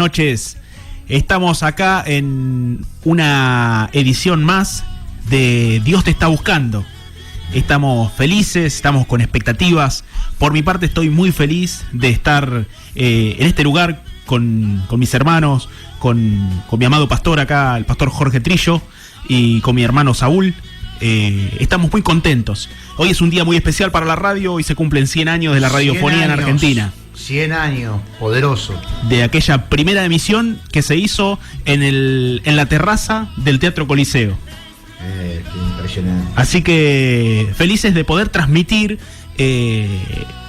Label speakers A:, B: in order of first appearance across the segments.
A: noches. Estamos acá en una edición más de Dios te está buscando. Estamos felices, estamos con expectativas. Por mi parte estoy muy feliz de estar en este lugar con mis hermanos, con mi amado pastor acá, el pastor Jorge Trillo, y con mi hermano Saúl. Estamos muy contentos. Hoy es un día muy especial para la radio y se cumplen 100 años de la radiofonía en Argentina.
B: 100 años, poderoso.
A: De aquella primera emisión que se hizo en la terraza del Teatro Coliseo.
B: Qué impresionante.
A: Así que felices de poder transmitir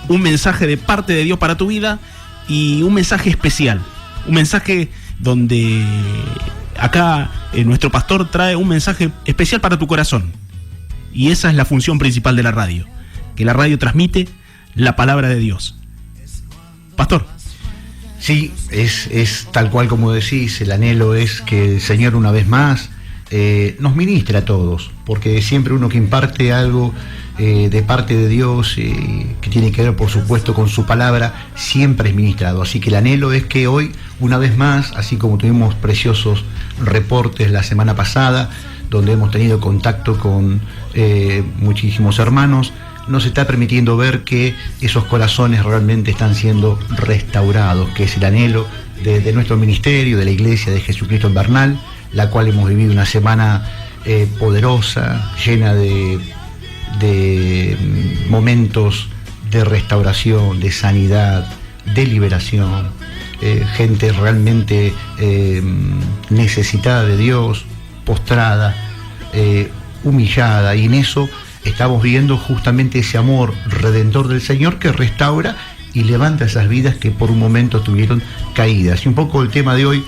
A: un mensaje de parte de Dios para tu vida y un mensaje especial. Un mensaje donde acá nuestro pastor trae un mensaje especial para tu corazón. Y esa es la función principal de la radio. Que la radio transmite la palabra de Dios. Pastor.
B: Sí, es tal cual como decís, el anhelo es que el Señor una vez más nos ministre a todos, porque siempre uno que imparte algo de parte de Dios, que tiene que ver por supuesto con su palabra, siempre es ministrado. Así que el anhelo es que hoy, una vez más, así como tuvimos preciosos reportes la semana pasada, donde hemos tenido contacto con muchísimos hermanos, nos está permitiendo ver que esos corazones realmente están siendo restaurados, que es el anhelo de nuestro ministerio, de la Iglesia de Jesucristo en Bernal, la cual hemos vivido una semana poderosa, llena de momentos de restauración, de sanidad, de liberación, gente realmente necesitada de Dios, postrada, humillada, y en eso estamos viendo justamente ese amor redentor del Señor que restaura y levanta esas vidas que por un momento estuvieron caídas. Y un poco el tema de hoy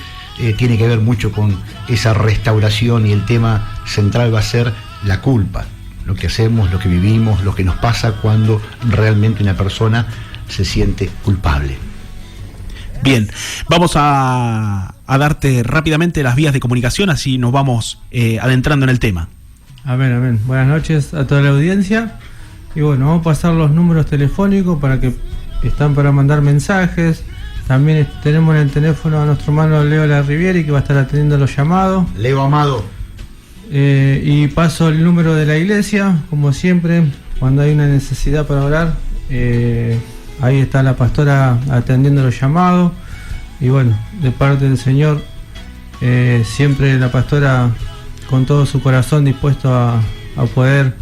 B: tiene que ver mucho con esa restauración, y el tema central va a ser la culpa, lo que hacemos, lo que vivimos, lo que nos pasa cuando realmente una persona se siente culpable.
A: Bien, vamos a darte rápidamente las vías de comunicación, así nos vamos adentrando en el tema.
C: Amén, amén. Buenas noches a toda la audiencia. Y bueno, vamos a pasar los números telefónicos para que están para mandar mensajes. También tenemos en el teléfono a nuestro hermano Leo Larrivieri, que va a estar atendiendo los llamados.
B: Leo amado.
C: Y paso el número de la iglesia, como siempre, cuando hay una necesidad para orar. Ahí está la pastora atendiendo los llamados. Y bueno, de parte del Señor, siempre la pastora con todo su corazón dispuesto a poder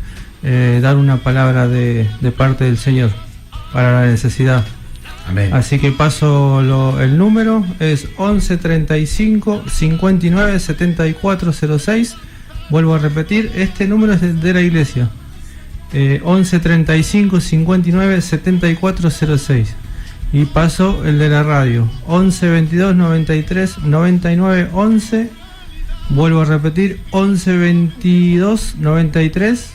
C: dar una palabra de parte del Señor para la necesidad.
B: Amén.
C: Así que paso el número, es 11 35 59 74 06. Vuelvo a repetir, este número es de la iglesia, 11 35 59 74 06. Y paso el de la radio, 11 22 93 99 11. Vuelvo a repetir, 11 22 93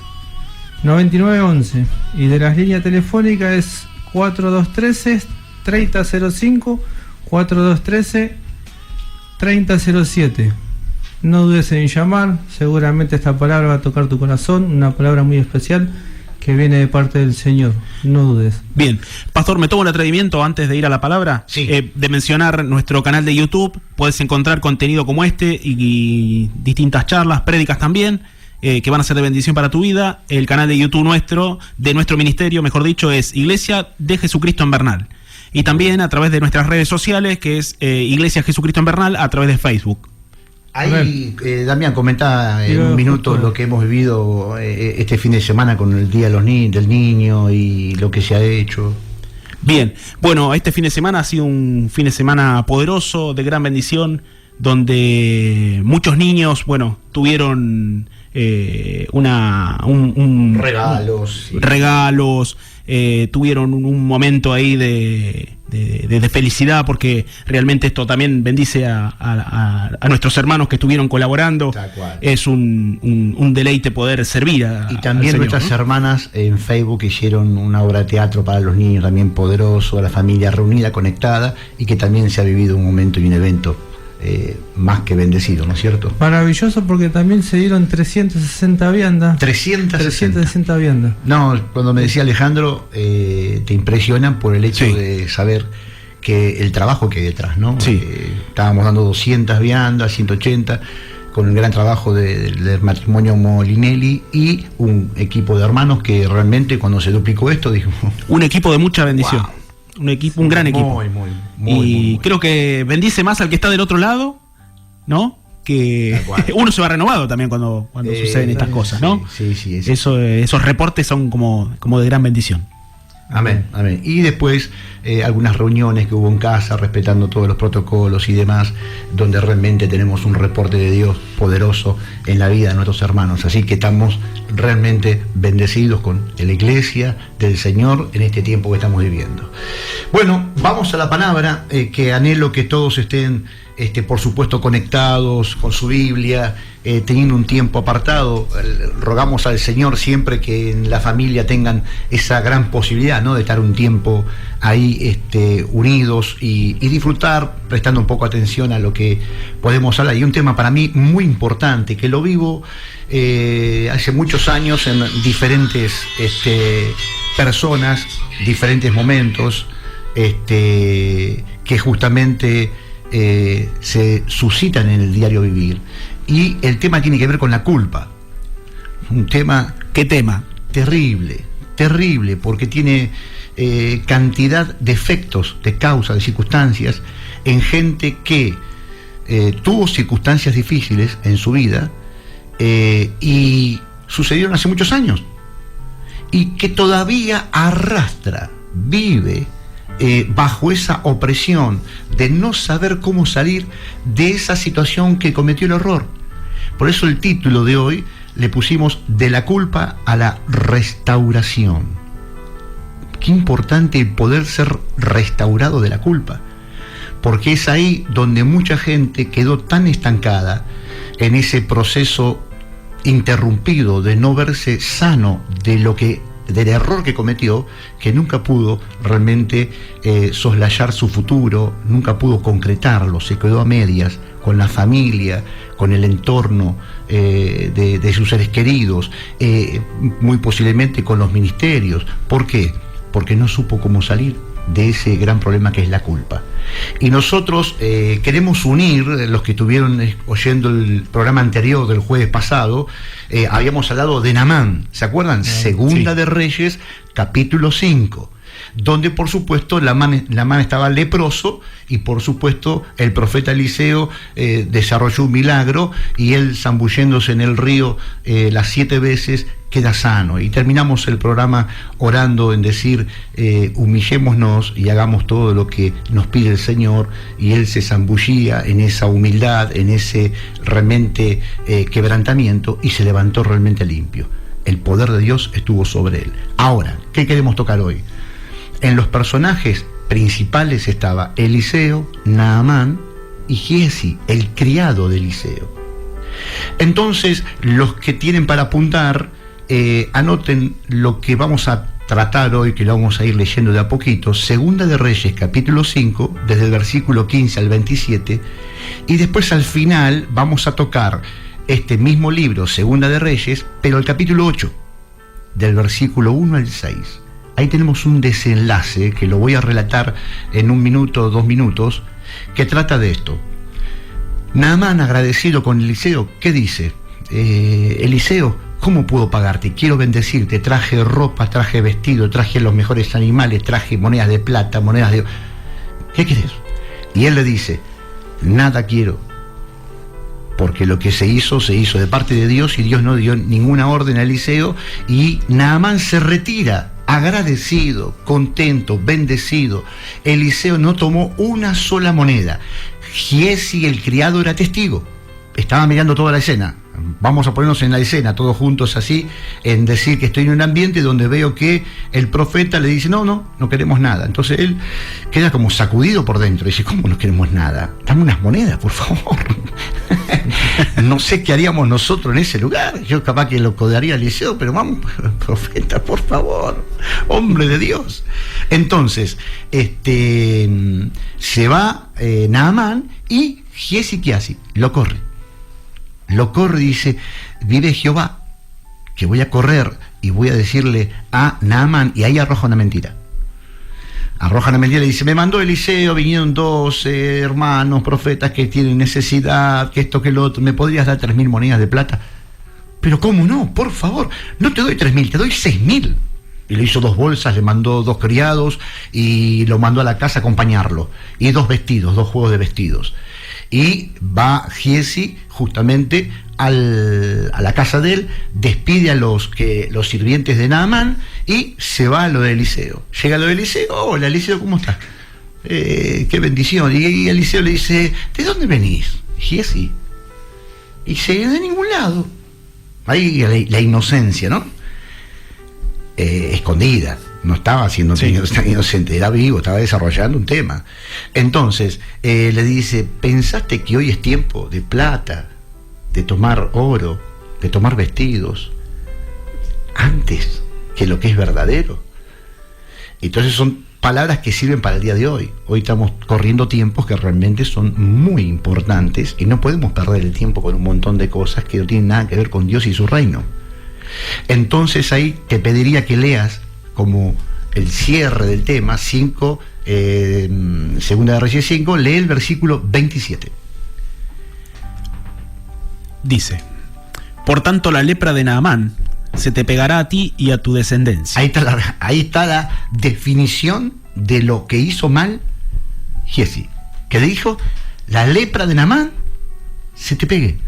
C: 99 11. Y de las líneas telefónicas es 4213 3005, 4213 3007. No dudes en llamar, seguramente esta palabra va a tocar tu corazón, una palabra muy especial que viene de parte del Señor, no dudes.
A: Bien, pastor, me tomo el atrevimiento antes de ir a la palabra,
B: sí,
A: de mencionar nuestro canal de YouTube. Puedes encontrar contenido como este y distintas charlas, prédicas también, que van a ser de bendición para tu vida. El canal de YouTube de nuestro ministerio, mejor dicho, es Iglesia de Jesucristo en Bernal. Y también a través de nuestras redes sociales, que es Iglesia Jesucristo en Bernal, a través de Facebook.
B: Ahí, Damián, comenta en un minuto lo que hemos vivido este fin de semana con el Día del Niño y lo que se ha hecho.
A: Bien, bueno, este fin de semana ha sido un fin de semana poderoso, de gran bendición, donde muchos niños, bueno, tuvieron regalos, tuvieron un momento ahí de felicidad, porque realmente esto también bendice a nuestros hermanos que estuvieron colaborando. Es un deleite poder servir
B: y también
A: al Señor,
B: nuestras
A: ¿no?
B: hermanas en Facebook hicieron una obra de teatro para los niños también poderoso, a la familia reunida, conectada, y que también se ha vivido un momento y un evento más que bendecido, ¿no es cierto?
C: Maravilloso, porque también se dieron 360 viandas.
B: 360
C: viandas.
B: No, cuando me decía Alejandro, te impresionan por el hecho de saber que el trabajo que hay detrás, ¿no?
A: Sí.
B: estábamos dando 200 viandas, 180, con el gran trabajo del matrimonio Molinelli y un equipo de hermanos que realmente cuando se duplicó esto dijo...
A: Un equipo de mucha bendición. Wow. Un gran equipo. Muy. Creo que bendice más al que está del otro lado, ¿no? Que uno se va renovado también cuando suceden estas cosas, ¿no?
B: Sí.
A: Esos reportes son como de gran bendición.
B: Amén. Y después algunas reuniones que hubo en casa, respetando todos los protocolos y demás, donde realmente tenemos un reporte de Dios poderoso en la vida de nuestros hermanos. Así que estamos realmente bendecidos con la iglesia del Señor en este tiempo que estamos viviendo. Bueno, vamos a la palabra, que anhelo que todos estén, por supuesto, conectados con su Biblia, teniendo un tiempo apartado. Rogamos al Señor siempre que en la familia tengan esa gran posibilidad, ¿no?, de estar un tiempo ahí unidos y disfrutar, prestando un poco atención a lo que podemos hablar. Y un tema para mí muy importante, que lo vivo hace muchos años en diferentes personas, diferentes momentos, que justamente se suscitan en el diario vivir. Y el tema tiene que ver con la culpa. Un tema...
A: ¿Qué tema?
B: Terrible, porque tiene cantidad de efectos, de causas, de circunstancias en gente que tuvo circunstancias difíciles en su vida y sucedieron hace muchos años y que todavía vive bajo esa opresión de no saber cómo salir de esa situación que cometió el error. Por eso el título de hoy le pusimos De la culpa a la restauración. Qué importante el poder ser restaurado de la culpa, porque es ahí donde mucha gente quedó tan estancada en ese proceso interrumpido de no verse sano del error que cometió, que nunca pudo realmente soslayar su futuro, nunca pudo concretarlo, se quedó a medias con la familia, con el entorno de sus seres queridos, muy posiblemente con los ministerios. ¿Por qué? Porque no supo cómo salir de ese gran problema que es la culpa. Y nosotros queremos unir, los que estuvieron oyendo el programa anterior del jueves pasado, habíamos hablado de Naamán, ¿se acuerdan? Segunda de Reyes, capítulo 5, donde por supuesto Naamán estaba leproso y por supuesto el profeta Eliseo desarrolló un milagro y él, zambulléndose en el río las 7 veces, queda sano. Y terminamos el programa orando en decir, humillémonos y hagamos todo lo que nos pide el Señor, y él se zambullía en esa humildad, en ese realmente quebrantamiento, y se levantó realmente limpio. El poder de Dios estuvo sobre él. Ahora, ¿qué queremos tocar hoy? En los personajes principales estaba Eliseo, Naamán y Giesi, el criado de Eliseo. Entonces, los que tienen para apuntar, anoten lo que vamos a tratar hoy, que lo vamos a ir leyendo de a poquito. Segunda de Reyes, capítulo 5, desde el versículo 15 al 27, y después al final vamos a tocar este mismo libro, Segunda de Reyes, pero el capítulo 8, del versículo 1 al 6. Ahí tenemos un desenlace que lo voy a relatar en 1 minuto o 2 minutos, que trata de esto. Naamán, agradecido con Eliseo, ¿qué dice? Eliseo, ¿cómo puedo pagarte? Quiero bendecirte, traje ropa, traje vestido, traje los mejores animales, traje monedas de plata, monedas de... ¿Qué quieres? Y él le dice, nada quiero, porque lo que se hizo de parte de Dios, y Dios no dio ninguna orden a Eliseo, y Naamán se retira, agradecido, contento, bendecido. Eliseo no tomó una sola moneda. Giesi, el criado, era testigo, estaba mirando toda la escena. Vamos a ponernos en la escena todos juntos así, en decir que estoy en un ambiente donde veo que el profeta le dice, no queremos nada. Entonces él queda como sacudido por dentro y dice, ¿cómo no queremos nada? Dame unas monedas, por favor. No sé qué haríamos nosotros en ese lugar. Yo capaz que lo codearía a Eliseo, pero vamos, profeta, por favor, hombre de Dios. Entonces, se va Naamán, y Giesi, ¿qué hace? Lo corre y dice, vive Jehová, que voy a correr y voy a decirle a Naamán, y ahí arroja una mentira. arrojan a mentira y le dice, me mandó Eliseo, vinieron 12 hermanos profetas que tienen necesidad, que esto, que lo otro, ¿me podrías dar 3.000 monedas de plata? Pero ¿cómo no? Por favor, no te doy 3.000, te doy 6.000. Y le hizo 2 bolsas, le mandó 2 criados y lo mandó a la casa a acompañarlo. Y 2 vestidos, 2 juegos de vestidos. Y va Giezi justamente a la casa de él, despide a los sirvientes de Naamán y se va a lo de Eliseo. Llega a lo de Eliseo, hola Eliseo, ¿cómo estás? Qué bendición. Y Eliseo le dice, ¿de dónde venís, Giezi? Y dice, de ningún lado. Ahí la inocencia, ¿no? Escondida, no estaba siendo tan inocente, era vivo, estaba desarrollando un tema. Entonces le dice, ¿pensaste que hoy es tiempo de plata, de tomar oro, de tomar vestidos, antes que lo que es verdadero? Entonces son palabras que sirven para el día de hoy. Hoy estamos corriendo tiempos que realmente son muy importantes y no podemos perder el tiempo con un montón de cosas que no tienen nada que ver con Dios y su reino. Entonces ahí te pediría que leas como el cierre del tema 5, Segunda de Reyes 5, lee el versículo 27.
A: Dice, por tanto la lepra de Naamán se te pegará a ti y a tu descendencia.
B: Ahí está la definición de lo que hizo mal Giezi, que le dijo, la lepra de Naamán se te pegue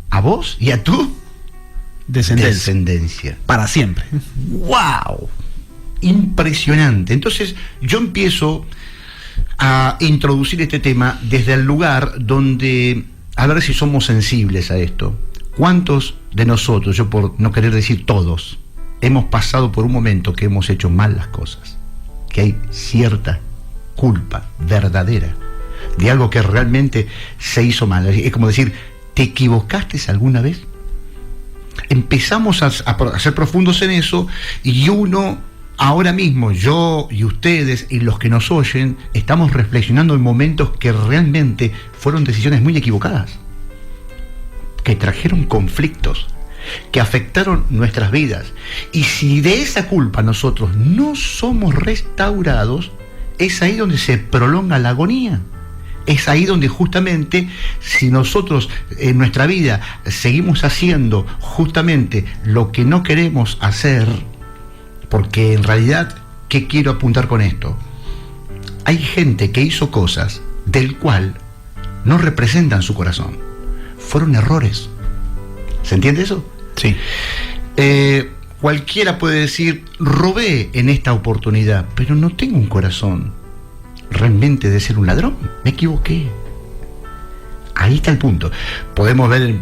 B: a vos y a tu descendencia.
A: Para siempre.
B: ¡Wow! Impresionante. Entonces yo empiezo a introducir este tema desde el lugar donde, a ver si somos sensibles a esto. ¿Cuántos de nosotros, yo por no querer decir todos, hemos pasado por un momento que hemos hecho mal las cosas? Que hay cierta culpa verdadera de algo que realmente se hizo mal. Es como decir, ¿te equivocaste alguna vez? Empezamos a ser profundos en eso y uno, ahora mismo, yo y ustedes y los que nos oyen, estamos reflexionando en momentos que realmente fueron decisiones muy equivocadas, que trajeron conflictos, que afectaron nuestras vidas. Y si de esa culpa nosotros no somos restaurados, es ahí donde se prolonga la agonía. Es ahí donde justamente, si nosotros en nuestra vida seguimos haciendo justamente lo que no queremos hacer, porque en realidad, ¿qué quiero apuntar con esto? Hay gente que hizo cosas del cual no representan su corazón. Fueron errores. ¿Se entiende eso?
A: Sí.
B: Cualquiera puede decir, robé en esta oportunidad, pero no tengo un corazón realmente de ser un ladrón, me equivoqué. Ahí está el punto. Podemos ver,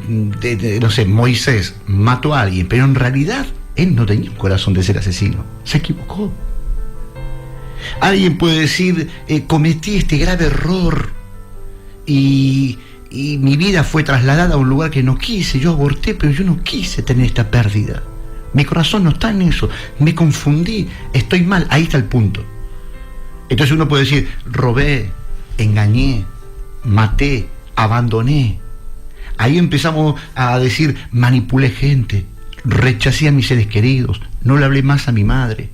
B: no sé, Moisés mató a alguien, pero en realidad él no tenía un corazón de ser asesino, se equivocó. Alguien puede decir, cometí este grave error y mi vida fue trasladada a un lugar que no quise, yo aborté, pero yo no quise tener esta pérdida. Mi corazón no está en eso, me confundí, estoy mal. Ahí está el punto. Entonces uno puede decir, robé, engañé, maté, abandoné. Ahí empezamos a decir, manipulé gente, rechacé a mis seres queridos, no le hablé más a mi madre,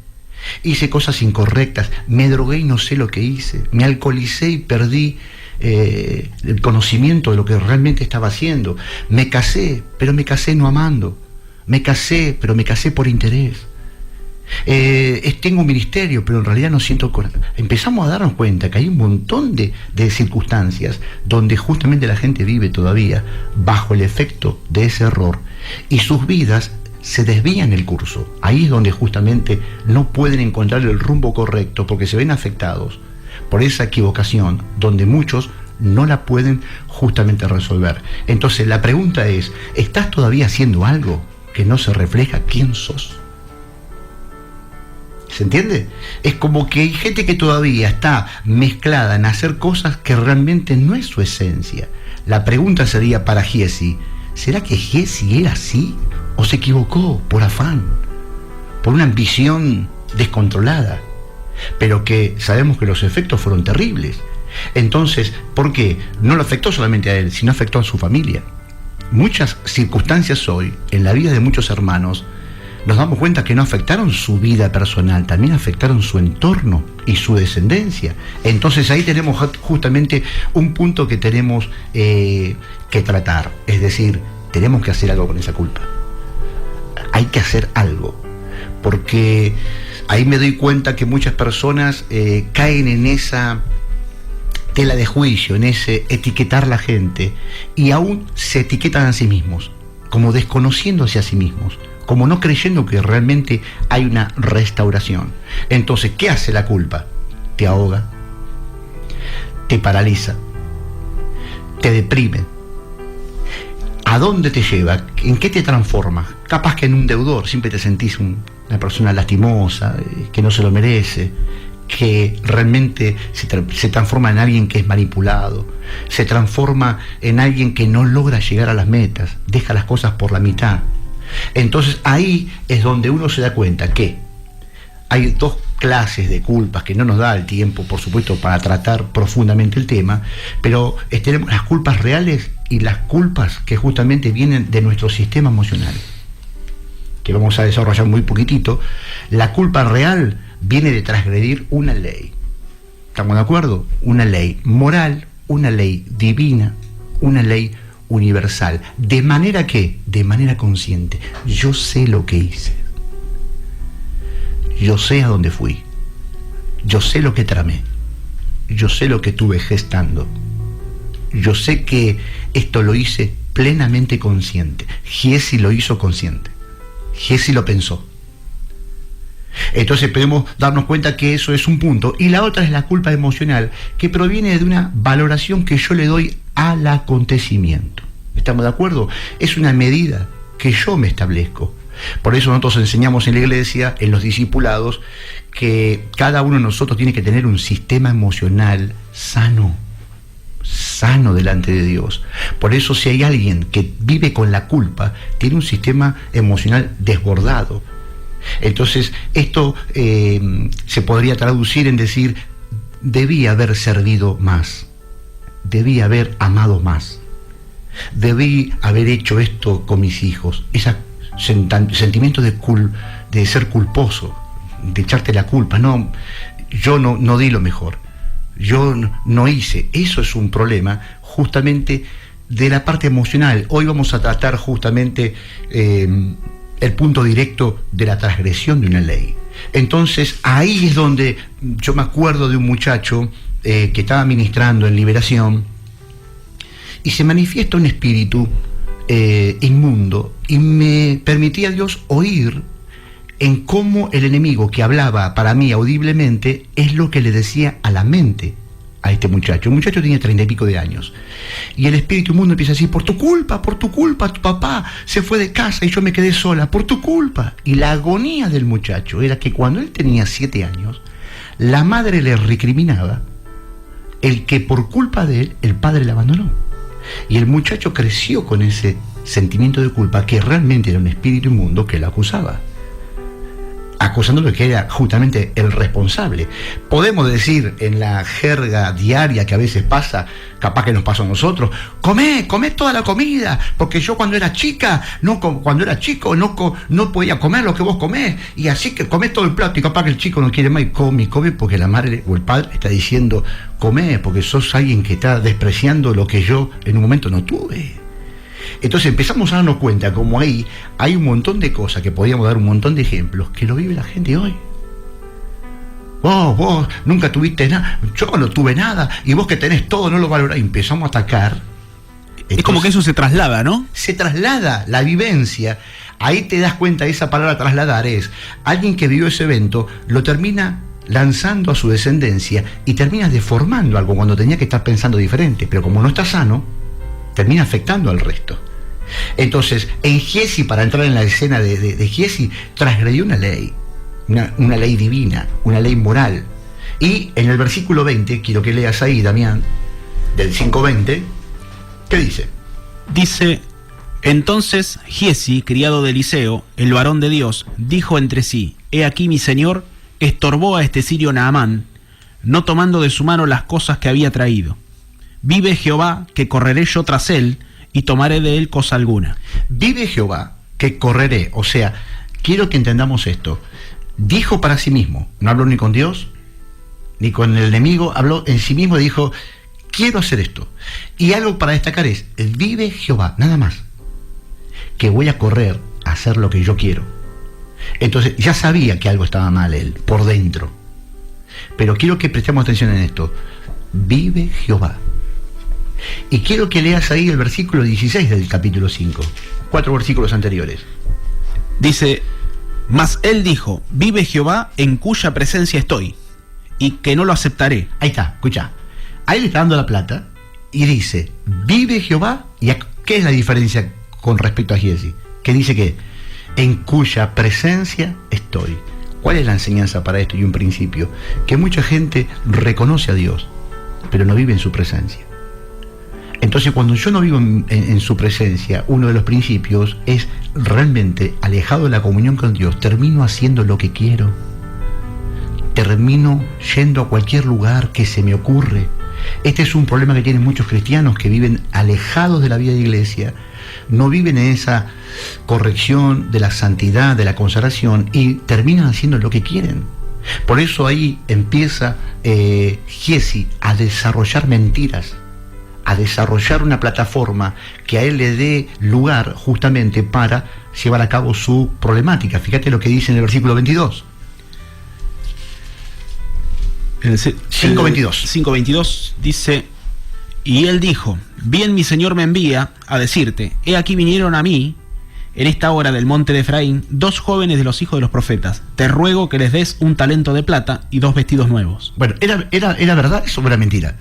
B: hice cosas incorrectas, me drogué y no sé lo que hice, me alcoholicé y perdí el conocimiento de lo que realmente estaba haciendo. Me casé, pero me casé no amando. Me casé, pero me casé por interés. Tengo un ministerio, pero en realidad no siento corazón. Empezamos a darnos cuenta que hay un montón de circunstancias donde justamente la gente vive todavía bajo el efecto de ese error y sus vidas se desvían el curso. Ahí es donde justamente no pueden encontrar el rumbo correcto porque se ven afectados por esa equivocación donde muchos no la pueden justamente resolver. Entonces la pregunta es, ¿estás todavía haciendo algo que no se refleja quién sos? ¿Se entiende? Es como que hay gente que todavía está mezclada en hacer cosas que realmente no es su esencia. La pregunta sería para Giezi, ¿será que Giezi era así? ¿O se equivocó por afán? Por una ambición descontrolada. Pero que sabemos que los efectos fueron terribles. Entonces, ¿por qué? No lo afectó solamente a él, sino afectó a su familia. Muchas circunstancias hoy, en la vida de muchos hermanos, nos damos cuenta que no afectaron su vida personal, también afectaron su entorno y su descendencia. Entonces ahí tenemos justamente un punto que tenemos que tratar, es decir, tenemos que hacer algo con esa culpa. Hay que hacer algo, porque ahí me doy cuenta que muchas personas caen en esa tela de juicio, en ese etiquetar la gente, y aún se etiquetan a sí mismos, como desconociéndose a sí mismos, como no creyendo que realmente hay una restauración. Entonces, ¿qué hace la culpa? Te ahoga, te paraliza, te deprime. ¿A dónde te lleva? ¿En qué te transforma? Capaz que en un deudor, siempre te sentís una persona lastimosa, que no se lo merece, que realmente se transforma en alguien que es manipulado, se transforma en alguien que no logra llegar a las metas, deja las cosas por la mitad. Entonces ahí es donde uno se da cuenta que hay dos clases de culpas que no nos da el tiempo, por supuesto, para tratar profundamente el tema, pero tenemos las culpas reales y las culpas que justamente vienen de nuestro sistema emocional, que vamos a desarrollar muy poquitito. La culpa real viene de transgredir una ley. ¿Estamos de acuerdo? Una ley moral, una ley divina, una ley universal. ¿De manera qué? De manera consciente. Yo sé lo que hice. Yo sé a dónde fui. Yo sé lo que tramé. Yo sé lo que estuve gestando. Yo sé que esto lo hice plenamente consciente. Giesi lo hizo consciente. Giesi lo pensó. Entonces podemos darnos cuenta que eso es un punto. Y la otra es la culpa emocional, que proviene de una valoración que yo le doy al acontecimiento. ¿Estamos de acuerdo? Es una medida que yo me establezco. Por eso nosotros enseñamos en la iglesia, en los discipulados, que cada uno de nosotros tiene que tener un sistema emocional sano delante de Dios. Por eso si hay alguien que vive con la culpa, tiene un sistema emocional desbordado. Entonces esto se podría traducir en decir: debí haber servido más, debí haber amado más, debí haber hecho esto con mis hijos. Ese sentimiento de ser culposo, de echarte la culpa. No, yo no di lo mejor, yo no hice. Eso es un problema justamente de la parte emocional. Hoy vamos a tratar justamente el punto directo de la transgresión de una ley. Entonces ahí es donde yo me acuerdo de un muchacho que estaba ministrando en Liberación, y se manifiesta un espíritu inmundo, y me permitía Dios oír en cómo el enemigo, que hablaba para mí audiblemente, es lo que le decía a la mente a este muchacho. El muchacho tenía 30 y pico de años, y el espíritu inmundo empieza a decir: por tu culpa, tu papá se fue de casa y yo me quedé sola, por tu culpa. Y la agonía del muchacho era que cuando él tenía 7 años, la madre le recriminaba el que por culpa de él el padre le abandonó. Y el muchacho creció con ese sentimiento de culpa, que realmente era un espíritu inmundo que lo acusaba, acusándolo de que era justamente el responsable. Podemos decir en la jerga diaria que a veces pasa, capaz que nos pasa a nosotros: comé toda la comida, porque yo cuando era chica, cuando era chico, no podía comer lo que vos comés, y así que comés todo el plato, y capaz que el chico no quiere más y come porque la madre o el padre está diciendo: comé, porque sos alguien que está despreciando lo que yo en un momento no tuve. Entonces empezamos a darnos cuenta como ahí hay un montón de cosas, que podíamos dar un montón de ejemplos, que lo vive la gente hoy. Vos nunca tuviste nada, yo no tuve nada, y vos que tenés todo no lo valorás. Y empezamos a atacar. Entonces,
A: es como que eso se traslada, ¿no?
B: Se traslada la vivencia. Ahí te das cuenta, esa palabra trasladar es: alguien que vivió ese evento lo termina lanzando a su descendencia, y terminas deformando algo cuando tenía que estar pensando diferente, pero como no está sano, termina afectando al resto. Entonces, en Giesi, para entrar en la escena de Giesi, transgredió una ley, una ley divina, una ley moral. Y en el versículo 20, quiero que leas ahí, Damián, del 5:20, ¿qué dice?
A: Dice: entonces Giesi, criado de Eliseo, el varón de Dios, dijo entre sí: he aquí mi señor estorbó a este sirio Naamán, no tomando de su mano las cosas que había traído. Vive Jehová, que correré yo tras él, y tomaré de él cosa alguna.
B: Vive Jehová, que correré, o sea, quiero que entendamos esto. Dijo para sí mismo, no habló ni con Dios, ni con el enemigo, habló en sí mismo y dijo, quiero hacer esto. Y algo para destacar es, vive Jehová, nada más, que voy a correr a hacer lo que yo quiero. Entonces ya sabía que algo estaba mal él, por dentro. Pero quiero que prestemos atención en esto. Vive Jehová. Y quiero que leas ahí el versículo 16 del capítulo 5. 4 versículos anteriores.
A: Dice, mas él dijo, vive Jehová en cuya presencia estoy, y que no lo aceptaré.
B: Ahí está, escucha. Ahí le está dando la plata y dice, vive Jehová. ¿Y qué es la diferencia con respecto a Giesi? Que dice que en cuya presencia estoy. ¿Cuál es la enseñanza para esto y un principio? Que mucha gente reconoce a Dios, pero no vive en su presencia. Entonces, cuando yo no vivo en su presencia, uno de los principios es realmente alejado de la comunión con Dios. Termino haciendo lo que quiero. Termino yendo a cualquier lugar que se me ocurre. Este es un problema que tienen muchos cristianos que viven alejados de la vida de iglesia, no viven en esa corrección de la santidad, de la consagración, y terminan haciendo lo que quieren. Por eso ahí empieza Giesi a desarrollar mentiras, a desarrollar una plataforma que a él le dé lugar justamente para llevar a cabo su problemática. Fíjate lo que dice en el versículo 22. 5:22.
A: 5:22 dice, y él dijo, bien mi señor me envía a decirte, he aquí vinieron a mí en esta hora del monte de Efraín 2 jóvenes de los hijos de los profetas, te ruego que les des un talento de plata y 2 vestidos nuevos.
B: Bueno, ¿era verdad eso o era mentira?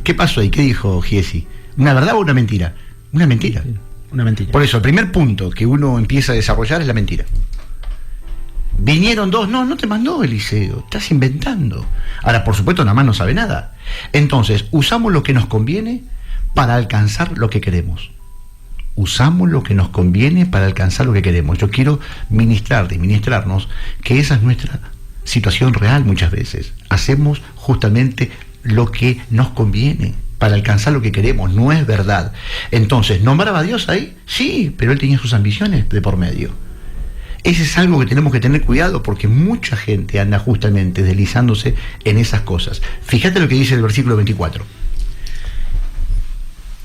B: ¿Qué pasó ahí? ¿Qué dijo Giesi? ¿Una verdad o una mentira? Una mentira.
A: Una mentira.
B: Por eso, el primer punto que uno empieza a desarrollar es la mentira. Vinieron 2, no te mandó Eliseo, estás inventando. Ahora, por supuesto, Naamán no sabe nada. Entonces, usamos lo que nos conviene para alcanzar lo que queremos. Usamos lo que nos conviene para alcanzar lo que queremos. Yo quiero ministrarnos que esa es nuestra situación real muchas veces. Hacemos justamente lo que nos conviene para alcanzar lo que queremos, no es verdad. Entonces, ¿nombraba a Dios ahí? Sí, pero él tenía sus ambiciones de por medio. Ese es algo que tenemos que tener cuidado porque mucha gente anda justamente deslizándose en esas cosas. Fíjate lo que dice el versículo 24.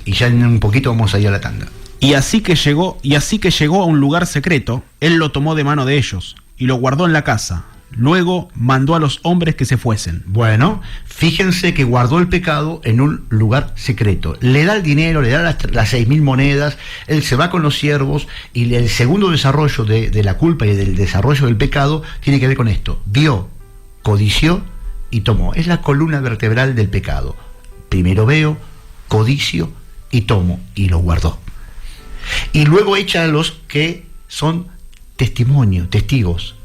B: Y ya en un poquito vamos a ir a la tanda.
A: Y así que llegó a un lugar secreto, él lo tomó de mano de ellos y lo guardó en la casa. Luego mandó a los hombres que se fuesen.
B: Bueno, fíjense que guardó el pecado en un lugar secreto. Le da el dinero, le da las 6.000 monedas, él se va con los siervos y el segundo desarrollo de la culpa y del desarrollo del pecado tiene que ver con esto. Vio, codició y tomó. Es la columna vertebral del pecado. Primero veo, codicio y tomo y lo guardó. Y luego echa a los que son testigos.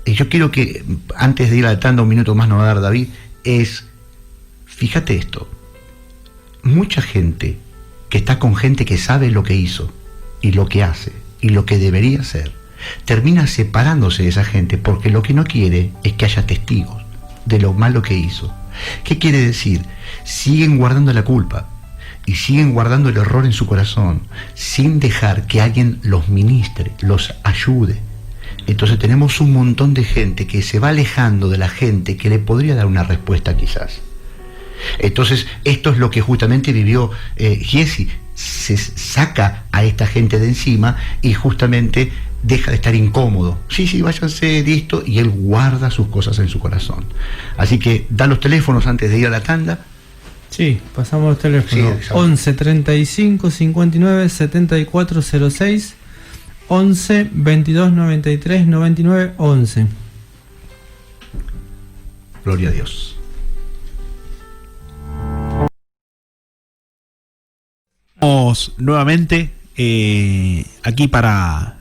B: Yo quiero que, antes de ir adaptando un minuto más, nos va a dar David, fíjate esto, mucha gente que está con gente que sabe lo que hizo, y lo que hace, y lo que debería hacer, termina separándose de esa gente, porque lo que no quiere es que haya testigos de lo malo que hizo. ¿Qué quiere decir? Siguen guardando la culpa, y siguen guardando el error en su corazón, sin dejar que alguien los ministre, los ayude. Entonces tenemos un montón de gente que se va alejando de la gente que le podría dar una respuesta quizás. Entonces esto es lo que justamente vivió Giesi. Se saca a esta gente de encima y justamente deja de estar incómodo. Sí, váyanse, listo, y él guarda sus cosas en su corazón. Así que da los teléfonos antes de ir a la tanda.
C: Sí, pasamos los teléfonos. Sí, 11 35 59 74 06 11 22 93 99 11.
B: Gloria a Dios.
A: Vamos nuevamente aquí para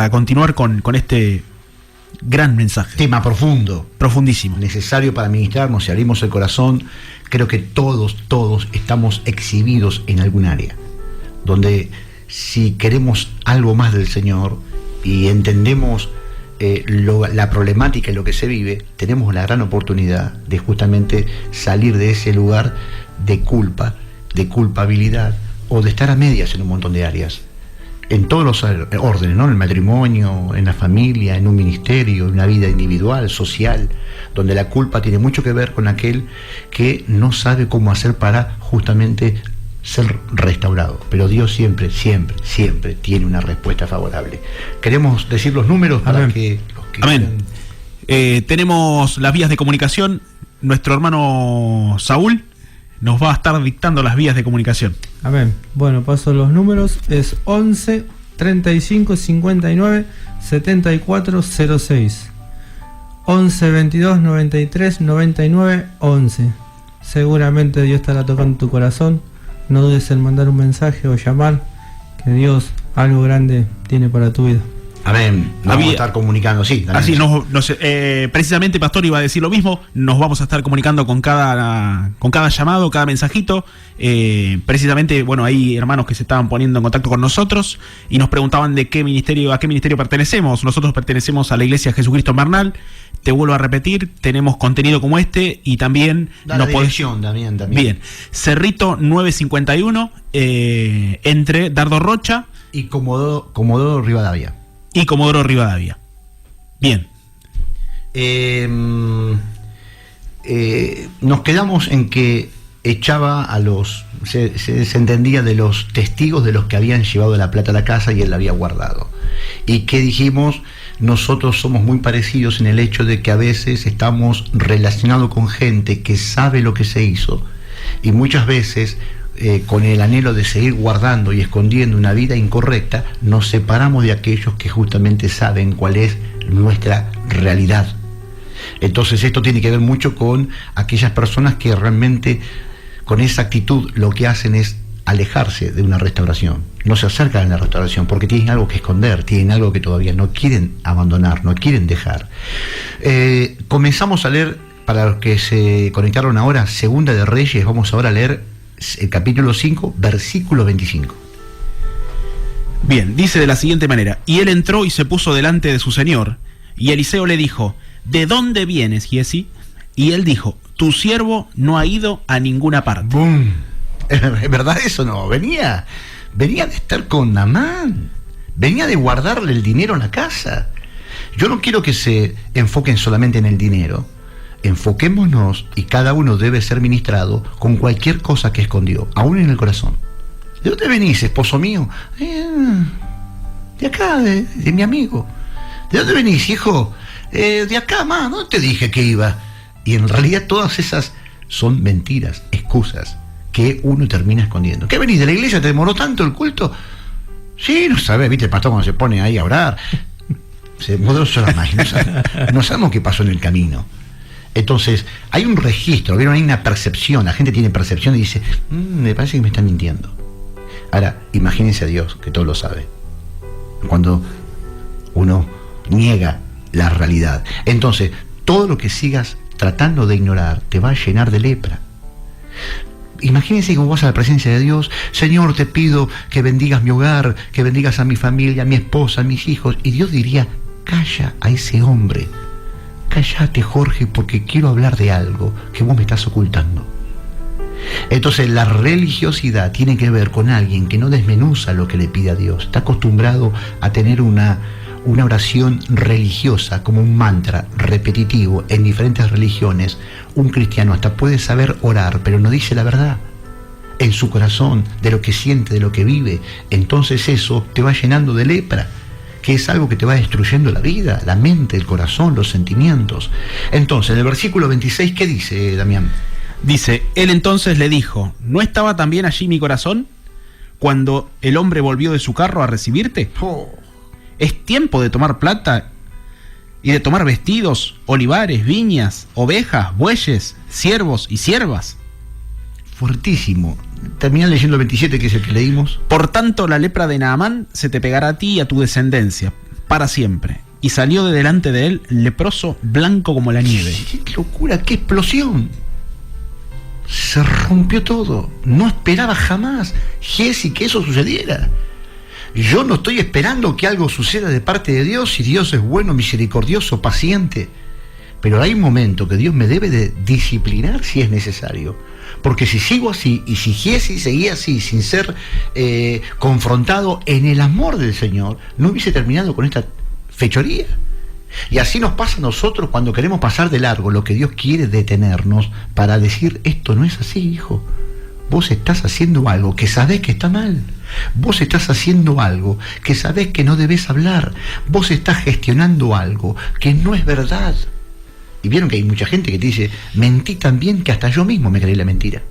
A: continuar con este gran mensaje.
B: Tema profundo.
A: Profundísimo.
B: Necesario para ministrarnos. Si abrimos el corazón, creo que todos estamos exhibidos en algún área. Donde si queremos algo más del Señor y entendemos la problemática y lo que se vive, tenemos la gran oportunidad de justamente salir de ese lugar de culpa, de culpabilidad o de estar a medias en un montón de áreas. en todos los órdenes, ¿no? En el matrimonio, en la familia, en un ministerio, en una vida individual, social, donde la culpa tiene mucho que ver con aquel que no sabe cómo hacer para justamente ser restaurado. Pero Dios siempre, siempre, siempre tiene una respuesta favorable. Queremos decir los números para
C: Amén.
B: que los que
A: Amén. Tenemos las vías de comunicación. Nuestro hermano Saúl nos va a estar dictando las vías de comunicación.
C: Amén. Bueno, paso los números. Es 11 35 59 74 06. 11 22 93 99 11. Seguramente Dios estará tocando tu corazón. No dudes en mandar un mensaje o llamar, que Dios algo grande tiene para tu vida.
B: Amén. Nos vamos a estar comunicando, sí.
A: Así, precisamente Pastor iba a decir lo mismo. Nos vamos a estar comunicando con cada llamado, cada mensajito. Precisamente, bueno, hay hermanos que se estaban poniendo en contacto con nosotros y nos preguntaban a qué ministerio pertenecemos. Nosotros pertenecemos a la Iglesia Jesucristo en Bernal. Te vuelvo a repetir, tenemos contenido como este y también
B: la dirección también.
A: Bien, Cerrito 951, entre Dardo Rocha
B: y Comodoro Rivadavia.
A: Y Comodoro Rivadavia. Bien.
B: Nos quedamos en que echaba se desentendía de los testigos de los que habían llevado la plata a la casa y él la había guardado. Y que dijimos, nosotros somos muy parecidos en el hecho de que a veces estamos relacionados con gente que sabe lo que se hizo y muchas veces con el anhelo de seguir guardando y escondiendo una vida incorrecta, nos separamos de aquellos que justamente saben cuál es nuestra realidad. Entonces esto tiene que ver mucho con aquellas personas que realmente con esa actitud lo que hacen es alejarse de una restauración, no se acercan a la restauración porque tienen algo que esconder, tienen algo que todavía no quieren abandonar, no quieren dejar. Comenzamos a leer, para los que se conectaron ahora, Segunda de Reyes. Vamos ahora a leer el capítulo 5, versículo 25.
A: Bien, dice de la siguiente manera: y él entró y se puso delante de su señor, y Eliseo le dijo: ¿de dónde vienes, Giesi? Y él dijo: tu siervo no ha ido a ninguna parte.
B: ¡Bum! ¿Es verdad eso? No, venía de estar con Naamán, venía de guardarle el dinero en la casa. Yo no quiero que se enfoquen solamente en el dinero. Enfoquémonos, y cada uno debe ser ministrado con cualquier cosa que escondió, aún en el corazón. ¿De dónde venís, esposo mío? De acá, de mi amigo. ¿De dónde venís, hijo? De acá, más, no te dije que iba. Y en realidad todas esas son mentiras, excusas, que uno termina escondiendo. ¿Qué venís de la iglesia? ¿Te demoró tanto el culto? Sí, no sabes, viste el pastor cuando se pone ahí a orar. Se demoró sola más. No sabemos qué pasó en el camino. Entonces, hay un registro, ¿vieron? Hay una percepción, la gente tiene percepción y dice, me parece que me están mintiendo. Ahora, imagínense a Dios, que todo lo sabe. Cuando uno niega la realidad. Entonces, todo lo que sigas tratando de ignorar te va a llenar de lepra. Imagínense cómo vas a la presencia de Dios: Señor, te pido que bendigas mi hogar, que bendigas a mi familia, a mi esposa, a mis hijos. Y Dios diría: calla a ese hombre. Cállate, Jorge, porque quiero hablar de algo que vos me estás ocultando. Entonces la religiosidad tiene que ver con alguien que no desmenuza lo que le pide a Dios. Está acostumbrado a tener una oración religiosa como un mantra repetitivo en diferentes religiones. Un cristiano hasta puede saber orar, pero no dice la verdad en su corazón de lo que siente, de lo que vive. Entonces eso te va llenando de lepra, que es algo que te va destruyendo la vida, la mente, el corazón, los sentimientos. Entonces, en el versículo 26, ¿qué dice, Damián?
A: Dice: él entonces le dijo: ¿no estaba también allí mi corazón cuando el hombre volvió de su carro a recibirte? Es tiempo de tomar plata y de tomar vestidos, olivares, viñas, ovejas, bueyes, siervos y siervas.
B: Fuertísimo. Termina leyendo el 27, que es el que leímos.
A: Por tanto, la lepra de Naamán se te pegará a ti y a tu descendencia para siempre. Y salió de delante de él leproso, blanco como la nieve.
B: ¡Qué locura! ¡Qué explosión! Se rompió todo. No esperaba jamás, Giesi, que eso sucediera. Yo no estoy esperando que algo suceda de parte de Dios, y Dios es bueno, misericordioso, paciente. pero hay un momento que Dios me debe de disciplinar si es necesario. Porque si sigo así, y si Giesi seguía así, sin ser confrontado en el amor del Señor, no hubiese terminado con esta fechoría. Y así nos pasa a nosotros cuando queremos pasar de largo lo que Dios quiere detenernos para decir, esto no es así, hijo. Vos estás haciendo algo que sabés que está mal. Vos estás haciendo algo que sabés que no debés hablar. Vos estás gestionando algo que no es verdad. Y vieron que hay mucha gente que te dice, mentí tan bien que hasta yo mismo me creí la mentira.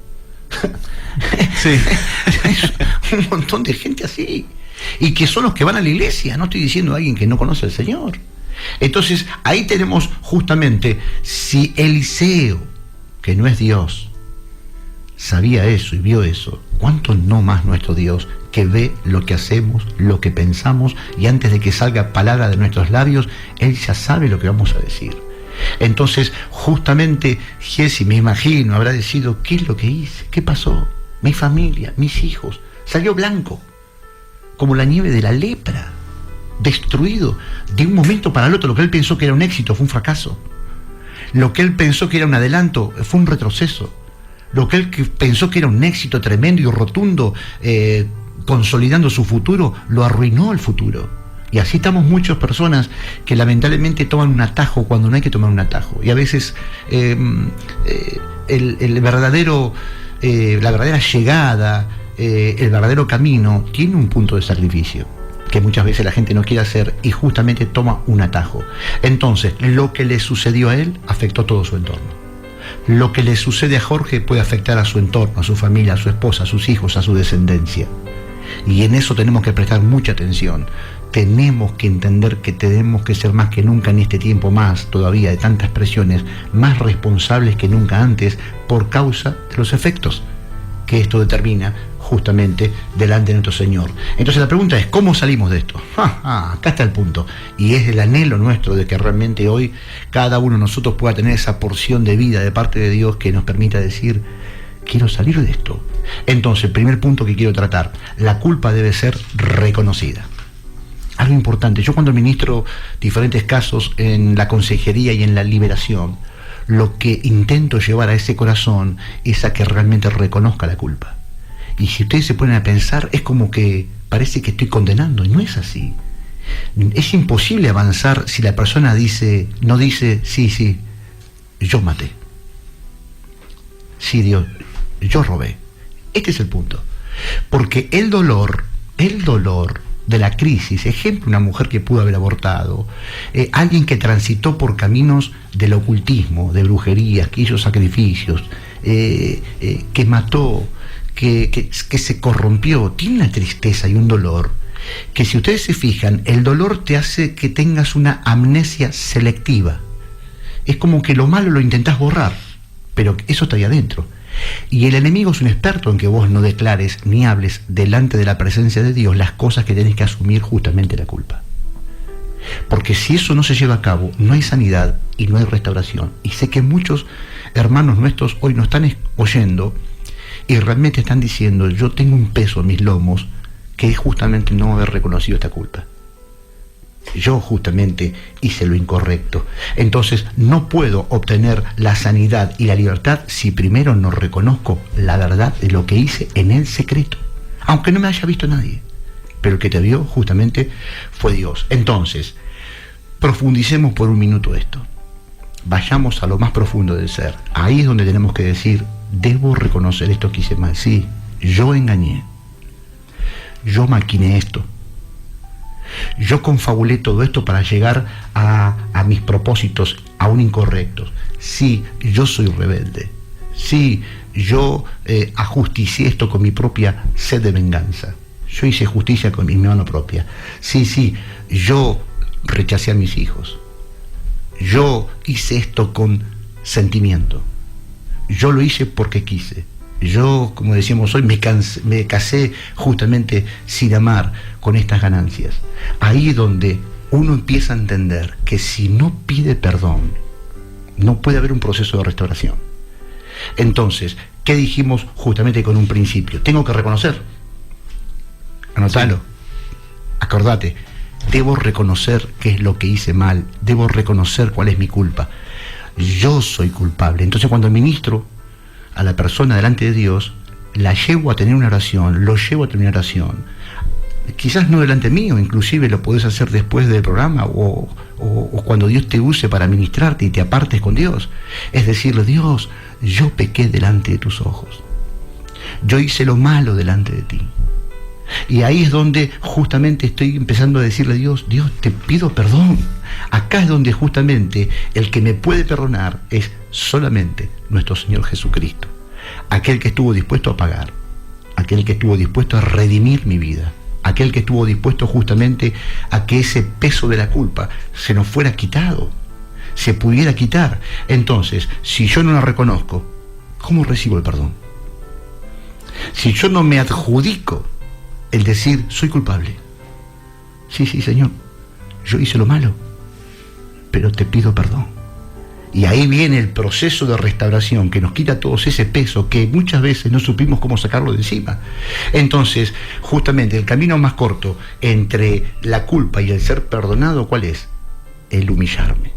A: Sí.
B: Hay un montón de gente así. Y que son los que van a la iglesia. No estoy diciendo a alguien que no conoce al Señor. Entonces, ahí tenemos justamente, si Eliseo, que no es Dios, sabía eso y vio eso, ¿cuánto no más nuestro Dios, que ve lo que hacemos, lo que pensamos, y antes de que salga palabra de nuestros labios, Él ya sabe lo que vamos a decir? Entonces, justamente, Giesi, me imagino, habrá decidido, ¿qué es lo que hice? ¿Qué pasó? Mi familia, mis hijos, salió blanco, como la nieve de la lepra, destruido, de un momento para el otro. Lo que él pensó que era un éxito fue un fracaso. Lo que él pensó que era un adelanto fue un retroceso. Lo que él pensó que era un éxito tremendo y rotundo, consolidando su futuro, lo arruinó el futuro. Y así estamos muchas personas que lamentablemente toman un atajo cuando no hay que tomar un atajo. Y a veces la verdadera llegada, el verdadero camino tiene un punto de sacrificio que muchas veces la gente no quiere hacer y justamente toma un atajo. Entonces, lo que le sucedió a él afectó todo su entorno. Lo que le sucede a Jorge puede afectar a su entorno, a su familia, a su esposa, a sus hijos, a su descendencia. Y en eso tenemos que prestar mucha atención. Tenemos que entender que tenemos que ser más que nunca en este tiempo, más todavía de tantas presiones, más responsables que nunca antes por causa de los efectos que esto determina justamente delante de nuestro Señor. Entonces la pregunta es, ¿cómo salimos de esto? Acá está el punto. Y es el anhelo nuestro de que realmente hoy cada uno de nosotros pueda tener esa porción de vida de parte de Dios que nos permita decir, quiero salir de esto. Entonces, el primer punto que quiero tratar, la culpa debe ser reconocida. Algo importante, yo cuando ministro diferentes casos en la consejería y en la liberación, lo que intento llevar a ese corazón es a que realmente reconozca la culpa. Y si ustedes se ponen a pensar, es como que parece que estoy condenando, y no es así. Es imposible avanzar si la persona no dice, sí, yo maté. Sí, Dios, yo robé. Este es el punto. Porque el dolor de la crisis, ejemplo, una mujer que pudo haber abortado, alguien que transitó por caminos del ocultismo, de brujerías, que hizo sacrificios, que mató, que se corrompió, tiene una tristeza y un dolor, que si ustedes se fijan, el dolor te hace que tengas una amnesia selectiva. Es como que lo malo lo intentás borrar, pero eso está ahí adentro. Y el enemigo es un experto en que vos no declares ni hables delante de la presencia de Dios las cosas que tenés que asumir, justamente la culpa. Porque si eso no se lleva a cabo, no hay sanidad y no hay restauración. Y sé que muchos hermanos nuestros hoy nos están oyendo y realmente están diciendo, yo tengo un peso en mis lomos que es justamente no haber reconocido esta culpa. Yo justamente hice lo incorrecto. Entonces no puedo obtener la sanidad y la libertad si primero no reconozco la verdad de lo que hice en el secreto, aunque no me haya visto nadie, pero el que te vio justamente fue Dios. Entonces, profundicemos por un minuto esto. Vayamos a lo más profundo del ser. Ahí es donde tenemos que decir, debo reconocer esto que hice mal. Sí, yo engañé, yo maquiné esto, yo confabulé todo esto para llegar a mis propósitos aún incorrectos. Sí, yo soy rebelde. Sí, yo ajusticié esto con mi propia sed de venganza. Yo hice justicia con mi mano propia. Sí, yo rechacé a mis hijos. Yo hice esto con sentimiento. Yo lo hice porque quise. Yo, como decíamos hoy, me casé justamente sin amar, con estas ganancias. Ahí es donde uno empieza a entender que si no pide perdón, no puede haber un proceso de restauración. Entonces, ¿qué dijimos justamente con un principio? Tengo que reconocer. Anotalo. Acordate. Debo reconocer qué es lo que hice mal. Debo reconocer cuál es mi culpa. yo soy culpable. Entonces cuando ministro a la persona delante de Dios, la llevo a tener una oración, lo llevo a tener una oración. Quizás no delante mío, inclusive lo podés hacer después del programa o cuando Dios te use para ministrarte y te apartes con Dios. Es decirle, Dios, yo pequé delante de tus ojos. Yo hice lo malo delante de ti. Y ahí es donde justamente estoy empezando a decirle a Dios, Dios, te pido perdón. Acá es donde justamente el que me puede perdonar es solamente nuestro Señor Jesucristo. Aquel que estuvo dispuesto a pagar, aquel que estuvo dispuesto a redimir mi vida, aquel que estuvo dispuesto justamente a que ese peso de la culpa se nos fuera quitado, se pudiera quitar. Entonces, si yo no la reconozco, ¿cómo recibo el perdón? Si yo no me adjudico el decir, soy culpable. Sí, Señor, yo hice lo malo, pero te pido perdón. Y ahí viene el proceso de restauración que nos quita todo ese peso que muchas veces no supimos cómo sacarlo de encima. Entonces, justamente el camino más corto entre la culpa y el ser perdonado, ¿cuál es? El humillarme.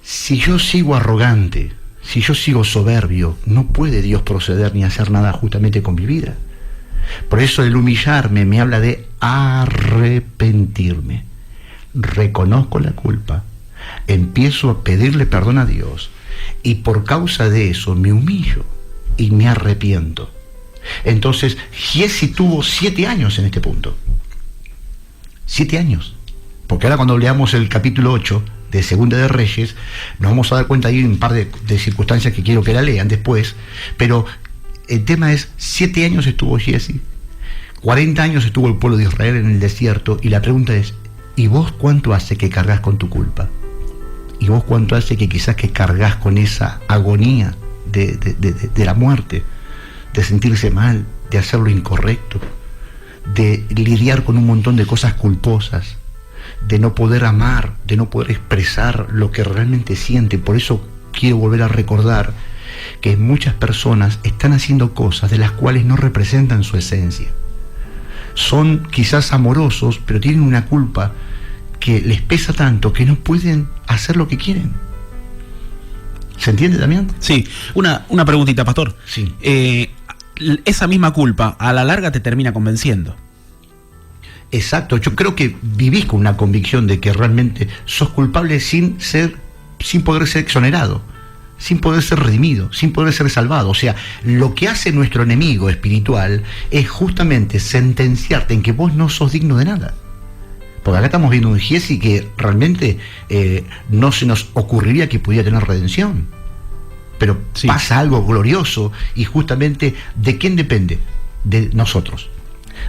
B: Si yo sigo arrogante, si yo sigo soberbio, no puede Dios proceder ni hacer nada justamente con mi vida. Por eso el humillarme me habla de arrepentirme. Reconozco la culpa, empiezo a pedirle perdón a Dios y por causa de eso me humillo y me arrepiento. Entonces, Giezi tuvo 7 años en este punto. 7 años. Porque ahora cuando leamos el capítulo 8 de Segunda de Reyes, nos vamos a dar cuenta ahí un par de circunstancias que quiero que la lean después, pero el tema es, 7 años estuvo Giezi, 40 años estuvo el pueblo de Israel en el desierto, y la pregunta es, ¿y vos cuánto hace que cargas con tu culpa? ¿Y vos cuánto hace que quizás que cargas con esa agonía de la muerte, de sentirse mal, de hacer lo incorrecto, de lidiar con un montón de cosas culposas, de no poder amar, de no poder expresar lo que realmente siente? Por eso quiero volver a recordar que muchas personas están haciendo cosas de las cuales no representan su esencia. Son quizás amorosos, pero tienen una culpa que les pesa tanto que no pueden hacer lo que quieren. ¿Se entiende, Damián?
A: Sí, una preguntita, pastor.
B: Sí.
A: Esa misma culpa a la larga te termina convenciendo.
B: Exacto, yo creo que vivís con una convicción de que realmente sos culpable sin poder ser exonerado, sin poder ser redimido, sin poder ser salvado. O sea, lo que hace nuestro enemigo espiritual es justamente sentenciarte en que vos no sos digno de nada. Porque acá estamos viendo un Giezi que realmente no se nos ocurriría que pudiera tener redención. Pero sí, pasa algo glorioso, y justamente ¿de quién depende? De nosotros.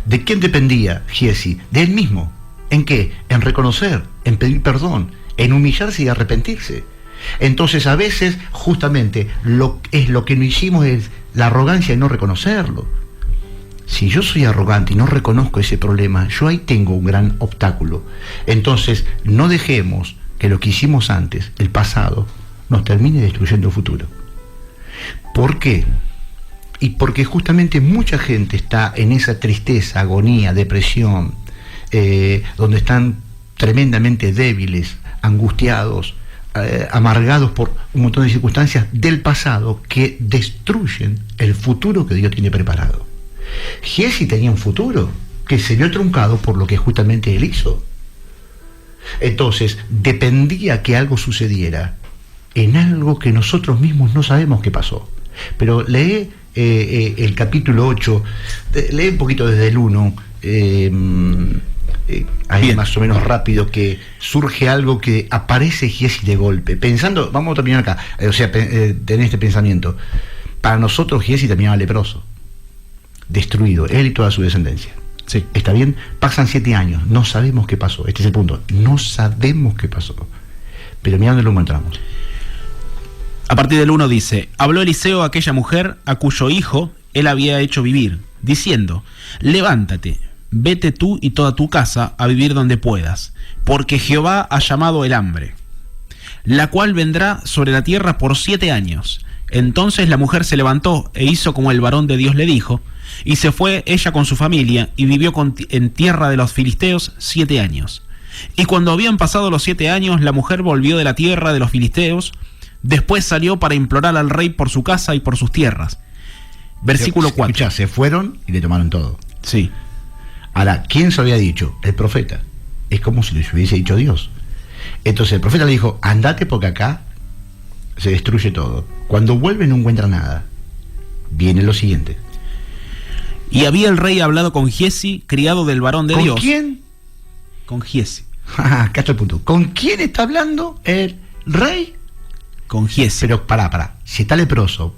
B: ¿De quién dependía Giezi? De él mismo. ¿En qué? En reconocer, en pedir perdón, en humillarse y arrepentirse. Entonces a veces justamente lo que no hicimos es la arrogancia de no reconocerlo. Si yo soy arrogante y no reconozco ese problema, yo ahí tengo un gran obstáculo. Entonces no dejemos que lo que hicimos antes, el pasado, nos termine destruyendo el futuro. ¿Por qué? Y porque justamente mucha gente está en esa tristeza, agonía, depresión, donde están tremendamente débiles, angustiados, amargados por un montón de circunstancias del pasado que destruyen el futuro que Dios tiene preparado. Giezi tenía un futuro que se vio truncado por lo que justamente él hizo. Entonces, dependía que algo sucediera en algo que nosotros mismos no sabemos qué pasó. Pero lee el capítulo 8, lee un poquito desde el 1, ahí bien, más o menos rápido, que surge algo que aparece Giezi de golpe. Pensando, vamos a terminar acá, tener este pensamiento. Para nosotros Giezi terminaba leproso, destruido, él y toda su descendencia. Sí. ¿Está bien? Pasan 7 años, no sabemos qué pasó. Este es el punto, no sabemos qué pasó. Pero mira dónde lo encontramos.
A: A partir del 1 dice: habló Eliseo a aquella mujer a cuyo hijo él había hecho vivir, diciendo: levántate, vete tú y toda tu casa a vivir donde puedas, porque Jehová ha llamado el hambre, la cual vendrá sobre la tierra por 7 años. Entonces la mujer se levantó e hizo como el varón de Dios le dijo, y se fue ella con su familia y vivió en tierra de los filisteos 7 años. Y cuando habían pasado los 7 años, la mujer volvió de la tierra de los filisteos. Después salió para implorar al rey por su casa y por sus tierras. Versículo 4.
B: Escuchá, se fueron y le tomaron todo.
A: Sí.
B: Ahora, ¿quién se lo había dicho? El profeta. Es como si les hubiese dicho Dios. Entonces el profeta le dijo, andate porque acá se destruye todo. Cuando vuelve no encuentra nada. Viene lo siguiente.
A: Y había el rey hablado con Giesi, criado del varón de Dios.
B: ¿Con quién?
A: Con Giesi.
B: Acá está el punto. ¿Con quién está hablando el rey?
A: Con Giesi.
B: Pero pará. Si está leproso,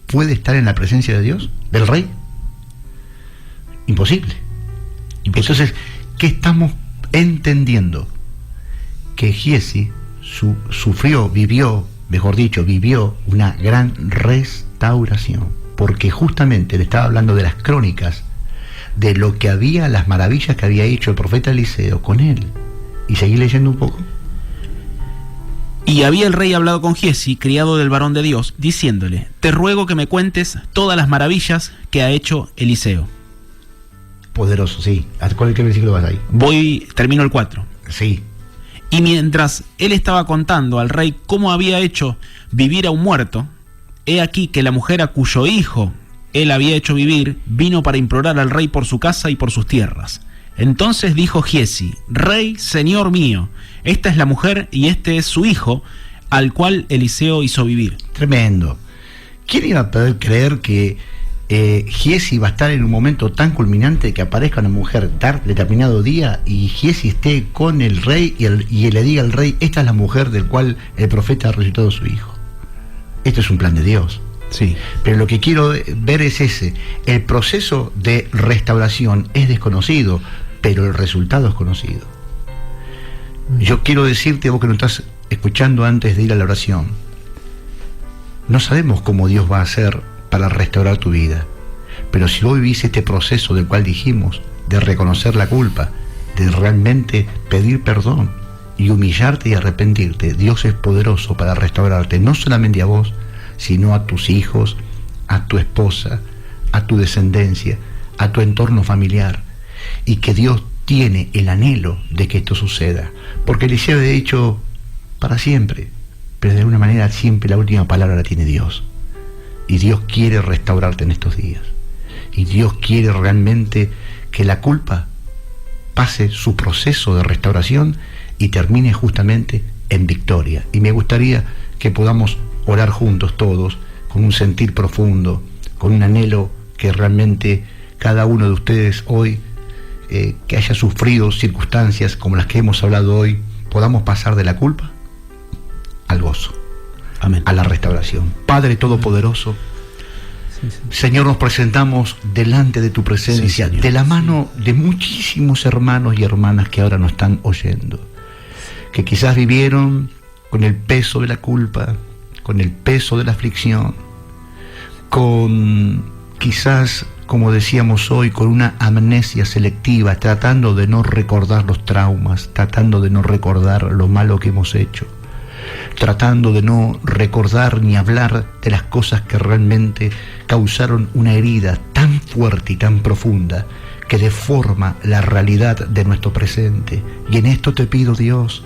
B: ¿puede estar en la presencia de Dios? ¿Del rey? Imposible. Entonces, ¿qué estamos entendiendo? Que Giesi vivió una gran restauración, porque justamente le estaba hablando de las crónicas, de lo que había, las maravillas que había hecho el profeta Eliseo con él. Y seguí leyendo un poco.
A: Y había el rey hablado con Giesi, criado del varón de Dios, diciéndole, te ruego que me cuentes todas las maravillas que ha hecho Eliseo.
B: Poderoso, sí. ¿A cuál versículo vas ahí?
A: Termino el 4.
B: Sí.
A: Y mientras él estaba contando al rey cómo había hecho vivir a un muerto, he aquí que la mujer a cuyo hijo él había hecho vivir, vino para implorar al rey por su casa y por sus tierras. Entonces dijo Giesi, rey, señor mío, esta es la mujer y este es su hijo, al cual Eliseo hizo vivir.
B: Tremendo. ¿Quién iba a poder creer que Giesi va a estar en un momento tan culminante que aparezca una mujer determinado día y Giesi esté con el rey y le diga al rey, esta es la mujer del cual el profeta ha resucitado a su hijo? Esto es un plan de Dios.
A: Sí.
B: Pero lo que quiero ver es el proceso de restauración es desconocido, pero el resultado es conocido. Yo quiero decirte, vos que nos estás escuchando antes de ir a la oración, no sabemos cómo Dios va a hacer para restaurar tu vida, pero si vos vivís este proceso del cual dijimos, de reconocer la culpa, de realmente pedir perdón y humillarte y arrepentirte, Dios es poderoso para restaurarte, no solamente a vos, sino a tus hijos, a tu esposa, a tu descendencia, a tu entorno familiar, y que Dios tiene el anhelo de que esto suceda, porque Eliseo había dicho para siempre, pero de alguna manera siempre la última palabra la tiene Dios, y Dios quiere restaurarte en estos días, y Dios quiere realmente que la culpa pase su proceso de restauración y termine justamente en victoria. Y me gustaría que podamos orar juntos todos, con un sentir profundo, con un anhelo que realmente cada uno de ustedes hoy, que haya sufrido circunstancias como las que hemos hablado hoy, podamos pasar de la culpa al gozo.
A: Amén.
B: A la restauración. Padre Todopoderoso, Señor, nos presentamos delante de tu presencia, de la mano de muchísimos hermanos y hermanas que ahora nos están oyendo, que quizás vivieron con el peso de la culpa, con el peso de la aflicción, con quizás, como decíamos hoy, con una amnesia selectiva, tratando de no recordar los traumas, tratando de no recordar lo malo que hemos hecho, tratando de no recordar ni hablar de las cosas que realmente causaron una herida tan fuerte y tan profunda que deforma la realidad de nuestro presente. Y en esto te pido, Dios,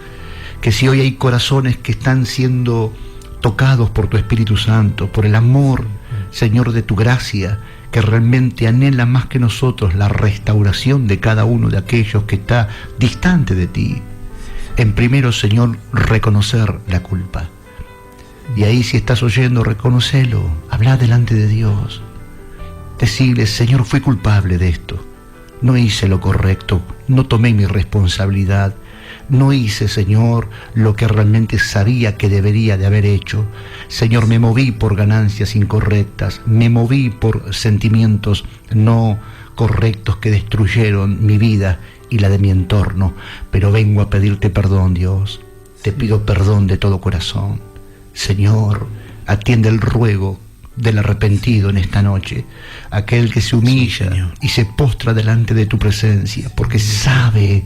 B: que si hoy hay corazones que están siendo tocados por tu Espíritu Santo, por el amor, Señor, de tu gracia, que realmente anhela más que nosotros la restauración de cada uno de aquellos que está distante de ti. En primero, Señor, reconocer la culpa. Y ahí, si estás oyendo, reconocelo, habla delante de Dios. Decirle, Señor, fui culpable de esto. No hice lo correcto, no tomé mi responsabilidad. No hice, Señor, lo que realmente sabía que debería de haber hecho. Señor, me moví por ganancias incorrectas, me moví por sentimientos no correctos que destruyeron mi vida y la de mi entorno, pero vengo a pedirte perdón, Dios. Te pido perdón de todo corazón. Señor, atiende el ruego del arrepentido en esta noche, aquel que se humilla y se postra delante de tu presencia, porque sabe,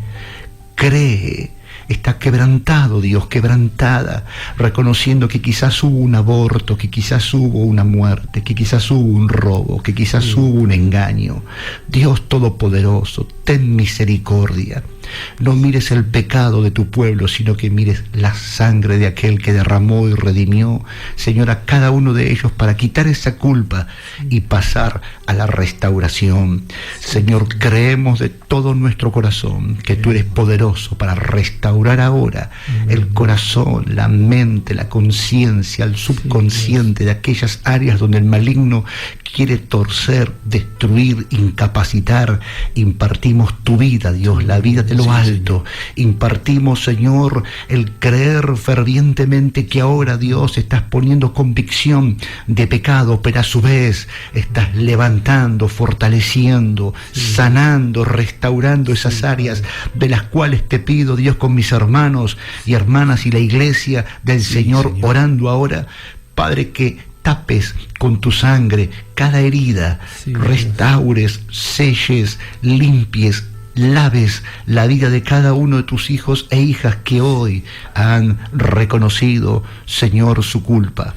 B: cree, está quebrantado, Dios, quebrantada, reconociendo que quizás hubo un aborto, que quizás hubo una muerte, que quizás hubo un robo, que quizás hubo un engaño. Dios Todopoderoso, ten misericordia. No mires el pecado de tu pueblo, sino que mires la sangre de aquel que derramó y redimió, Señor, a cada uno de ellos para quitar esa culpa y pasar a la restauración. Señor, creemos de todo nuestro corazón que tú eres poderoso para restaurar ahora el corazón, la mente, la conciencia, el subconsciente de aquellas áreas donde el maligno quiere torcer, destruir, incapacitar. Impartimos tu vida, Dios, la vida de lo alto. Impartimos, Señor, el creer fervientemente que ahora, Dios, estás poniendo convicción de pecado, pero a su vez estás levantando, fortaleciendo, sanando, restaurando esas áreas de las cuales te pido, Dios, con mis hermanos y hermanas y la iglesia del Señor, orando ahora, Padre, que tapes con tu sangre cada herida, restaures, selles, limpies, laves la vida de cada uno de tus hijos e hijas que hoy han reconocido, Señor, su culpa,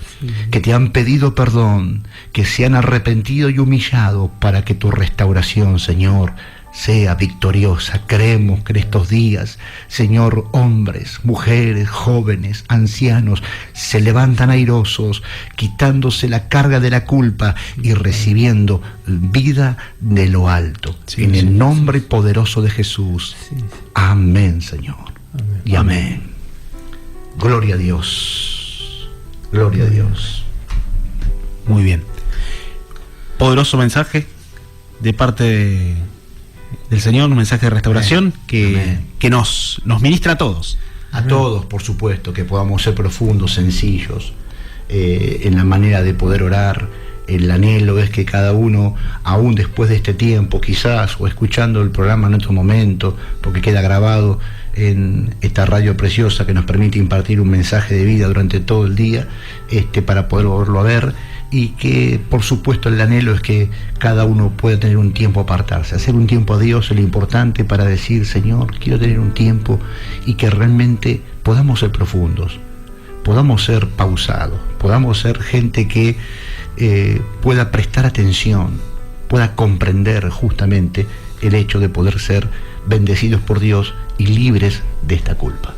B: que te han pedido perdón, que se han arrepentido y humillado para que tu restauración, Señor, sea victoriosa. Creemos que en estos días, Señor, hombres, mujeres, jóvenes, ancianos, se levantan airosos, quitándose la carga de la culpa y recibiendo vida de lo alto. En el nombre poderoso de Jesús. Amén, Señor. Amén. Y amén. Gloria a Dios. Gloria a Dios.
A: Muy bien. Poderoso mensaje de parte del Señor, un mensaje de restauración que nos ministra a todos.
B: A todos, por supuesto, que podamos ser profundos, sencillos, en la manera de poder orar. El anhelo es que cada uno, aún después de este tiempo, quizás, o escuchando el programa en otro momento, porque queda grabado en esta radio preciosa que nos permite impartir un mensaje de vida durante todo el día, para poder volverlo a ver, y que por supuesto el anhelo es que cada uno pueda tener un tiempo a apartarse, hacer un tiempo a Dios, es lo importante para decir, Señor, quiero tener un tiempo, y que realmente podamos ser profundos, podamos ser pausados, podamos ser gente que pueda prestar atención, pueda comprender justamente el hecho de poder ser bendecidos por Dios y libres de esta culpa.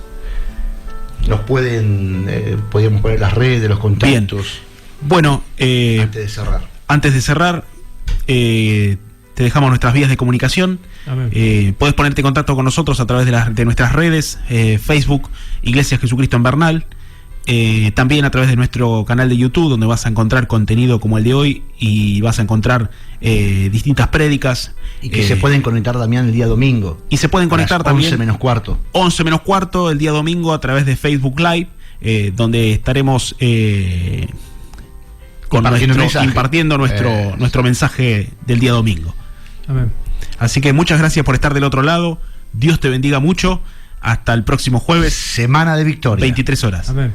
B: Nos podríamos poner las redes, los contactos.
A: Bien. Bueno, antes de cerrar, te dejamos nuestras vías de comunicación. Puedes ponerte en contacto con nosotros a través de nuestras redes, Facebook, Iglesia Jesucristo en Bernal, también a través de nuestro canal de YouTube, donde vas a encontrar contenido como el de hoy y vas a encontrar distintas prédicas.
B: Y que se pueden conectar, Damián, el día domingo.
A: Y se pueden conectar también
B: 11 menos cuarto.
A: 11 menos cuarto el día domingo a través de Facebook Live, donde estaremos impartiendo nuestro mensaje del día domingo.
C: Amén.
A: Así que muchas gracias por estar del otro lado. Dios te bendiga mucho. Hasta el próximo jueves.
B: Semana de victoria.
A: 23 horas.
C: Amén.